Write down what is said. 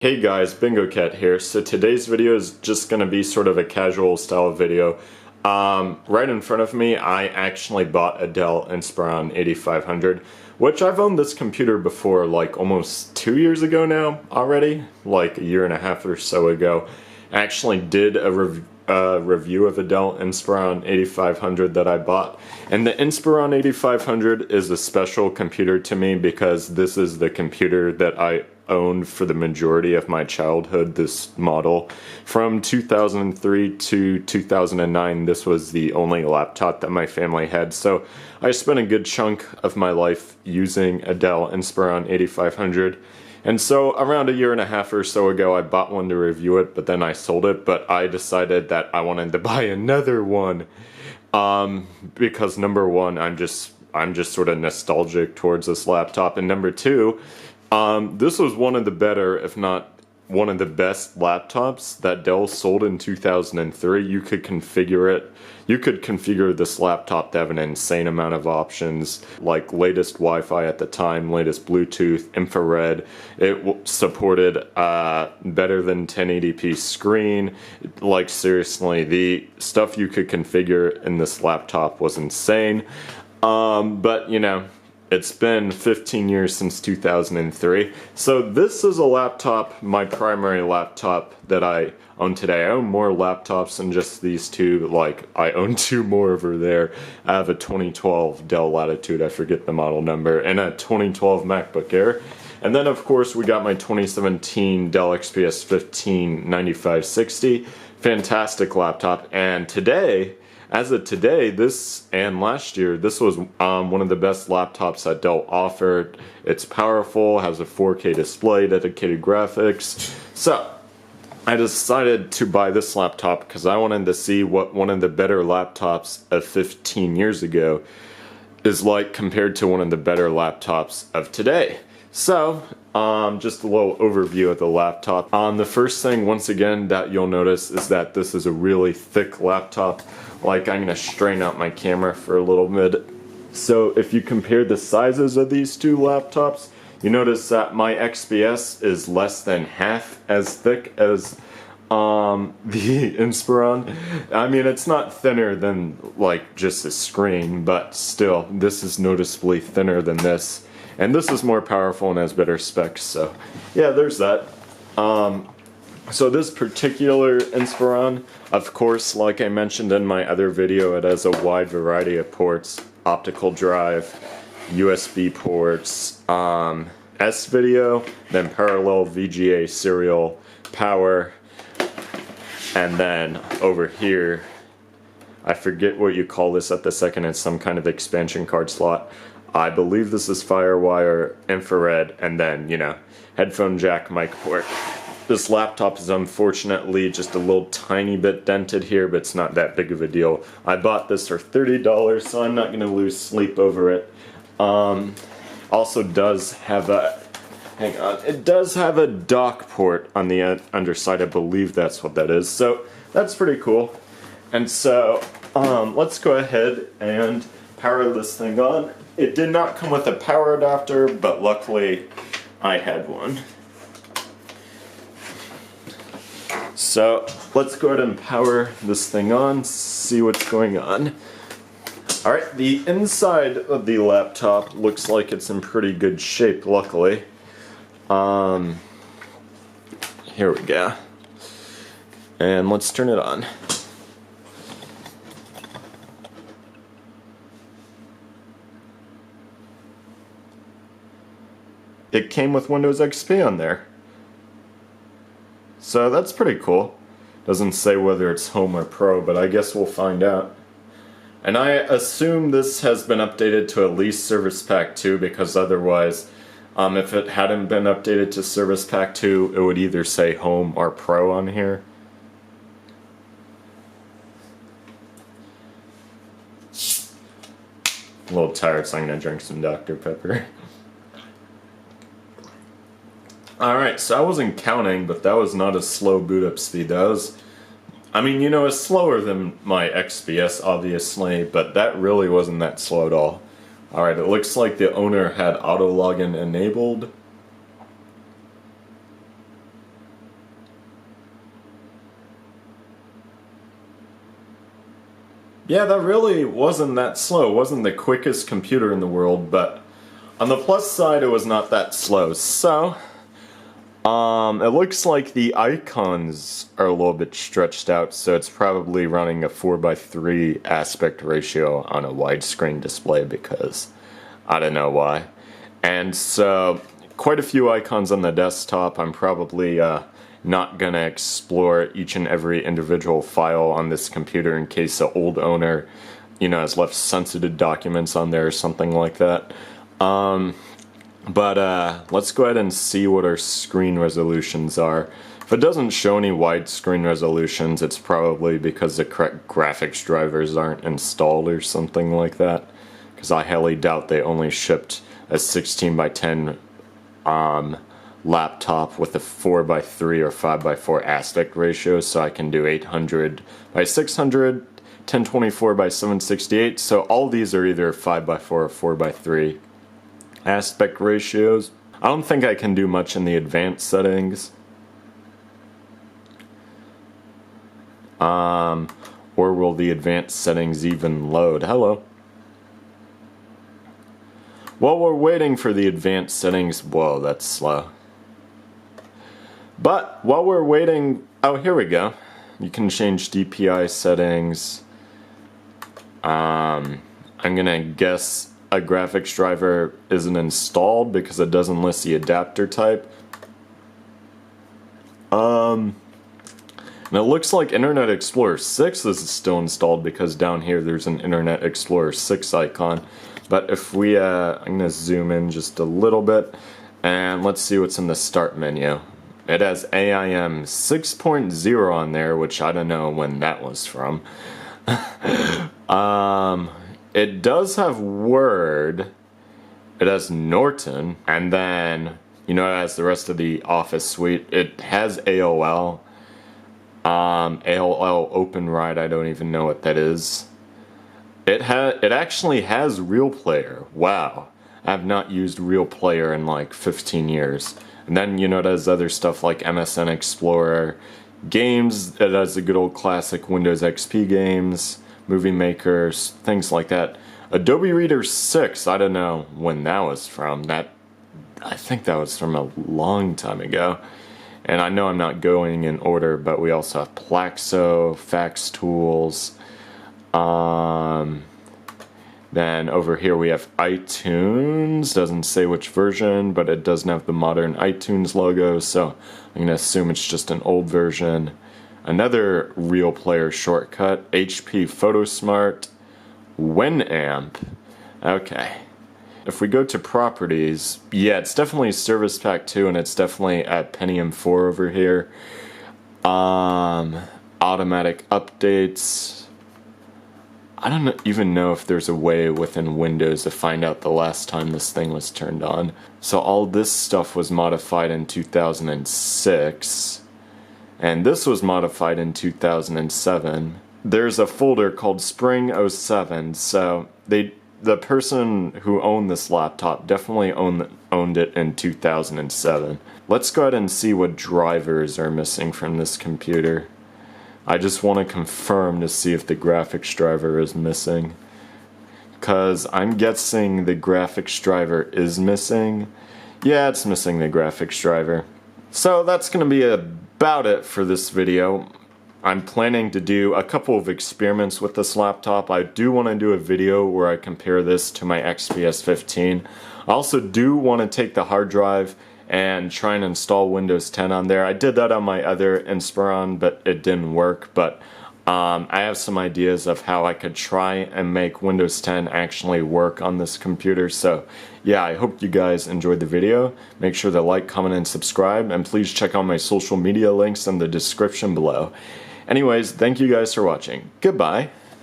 Hey guys, Bingocat here. So today's video is just going to be sort of a casual style video. Right in front of me, I actually bought a Dell Inspiron 8500, which I've owned this computer before, like almost 2 years ago now already, like a year and a half or so ago. I actually did a review of a Dell Inspiron 8500 that I bought. And the Inspiron 8500 is a special computer to me because this is the computer that I owned for the majority of my childhood. This model from 2003 to 2009, this was the only laptop that my family had, so I spent a good chunk of my life using a Dell Inspiron 8500. And so around a year and a half or so ago, I bought one to review it, but then I sold it. But I decided that I wanted to buy another one because number one, I'm just sort of nostalgic towards this laptop, and number two, this was one of the better, if not one of the best laptops that Dell sold in 2003. You could configure it. You could configure this laptop to have an insane amount of options, like latest Wi-Fi at the time, latest Bluetooth, infrared. It supported better than 1080p screen. Like seriously, the stuff you could configure in this laptop was insane. But you know, it's been 15 years since 2003, so this is a laptop, my primary laptop that I own today. I own more laptops than just these two. Like, I own two more over there. I have a 2012 Dell Latitude, I forget the model number, and a 2012 MacBook Air. And then of course we got my 2017 Dell XP SP2 9560. Fantastic laptop, and today, as of today, this and last year, this was one of the best laptops that Dell offered. It's powerful, has a 4K display, dedicated graphics. So I decided to buy this laptop because I wanted to see what one of the better laptops of 15 years ago is like compared to one of the better laptops of today. So, just a little overview of the laptop. The first thing, once again, that you'll notice is that this is a really thick laptop. Like, I'm going to straighten out my camera for a little bit. So, if you compare the sizes of these two laptops, you notice that my XPS is less than half as thick as the Inspiron. I mean, it's not thinner than, like, just a screen, but still, this is noticeably thinner than this. And this is more powerful and has better specs, so yeah, there's that. So this particular Inspiron, of course, like I mentioned in my other video, it has a wide variety of ports, optical drive, USB ports, S-video, then parallel VGA serial, power, and then over here, I forget what you call this at the second, it's some kind of expansion card slot. I believe this is FireWire, infrared, and then, you know, headphone jack, mic port. This laptop is unfortunately just a little tiny bit dented here, but it's not that big of a deal. I bought this for $30, so I'm not going to lose sleep over it. Also does have a, hang on, it does have a dock port on the underside. I believe that's what that is. So that's pretty cool. And so let's go ahead and power this thing on. It did not come with a power adapter, but luckily I had one. So let's go ahead and power this thing on, see what's going on. Alright, the inside of the laptop looks like it's in pretty good shape, luckily. Here we go. And let's turn it on. It came with Windows XP on there. So that's pretty cool. Doesn't say whether it's Home or Pro, but I guess we'll find out. And I assume this has been updated to at least Service Pack 2, because otherwise, if it hadn't been updated to Service Pack 2, it would either say Home or Pro on here. A little tired, so I'm gonna drink some Dr. Pepper. Alright, so I wasn't counting, but that was not a slow boot up speed. That was, I mean, you know, it's slower than my XPS, obviously, but that really wasn't that slow at all. Alright, it looks like the owner had auto login enabled. Yeah, that really wasn't that slow. It wasn't the quickest computer in the world, but on the plus side, it was not that slow. So, it looks like the icons are a little bit stretched out, so it's probably running a 4:3 aspect ratio on a widescreen display because I don't know why. And so, quite a few icons on the desktop. I'm probably not gonna explore each and every individual file on this computer in case the old owner, has left sensitive documents on there or something like that. But let's go ahead and see what our screen resolutions are. If it doesn't show any widescreen resolutions, it's probably because the correct graphics drivers aren't installed or something like that. Because I highly doubt they only shipped a 16:10 laptop with a 4:3 or 5:4 aspect ratio, so I can do 800:600, 1024:768. So all these are either 5:4 or 4:3 aspect ratios. I don't think I can do much in the advanced settings. Or will the advanced settings even load? Hello. While we're waiting for the advanced settings, whoa, that's slow. But while we're waiting, oh, here we go. You can change DPI settings. I'm gonna guess a graphics driver isn't installed because it doesn't list the adapter type. And it looks like Internet Explorer 6 is still installed because down here there's an Internet Explorer 6 icon. But if we, I'm gonna zoom in just a little bit and let's see what's in the start menu. It has AIM 6.0 on there, which I don't know when that was from. It does have Word, it has Norton, and then, it has the rest of the Office suite. It has AOL, AOL OpenWrite, I don't even know what that is. It actually has RealPlayer. Wow, I have not used RealPlayer in like 15 years. And then, it has other stuff like MSN Explorer, games, it has the good old classic Windows XP games, Movie Makers, things like that. Adobe Reader 6, I don't know when that was from. I think that was from a long time ago. And I know I'm not going in order, but we also have Plaxo, Fax Tools. Then over here we have iTunes, doesn't say which version, but it doesn't have the modern iTunes logo, so I'm going to assume it's just an old version. Another RealPlayer shortcut, HP PhotoSmart, Winamp. Okay. If we go to properties, yeah, it's definitely Service Pack 2 and it's definitely at Pentium 4 over here. Automatic updates. I don't even know if there's a way within Windows to find out the last time this thing was turned on. So all this stuff was modified in 2006, and this was modified in 2007. There's a folder called Spring '07, so the person who owned this laptop definitely owned it in 2007. Let's go ahead and see what drivers are missing from this computer. I just want to confirm to see if the graphics driver is missing, because I'm guessing the graphics driver is missing. Yeah, it's missing the graphics driver. So that's going to be about it for this video. I'm planning to do a couple of experiments with this laptop. I do want to do a video where I compare this to my XP S15. I also do want to take the hard drive and try and install Windows 10 on there. I did that on my other Inspiron, but it didn't work. But I have some ideas of how I could try and make Windows 10 actually work on this computer. So yeah, I hope you guys enjoyed the video. Make sure to like, comment, and subscribe. And please check out my social media links in the description below. Anyways, thank you guys for watching. Goodbye.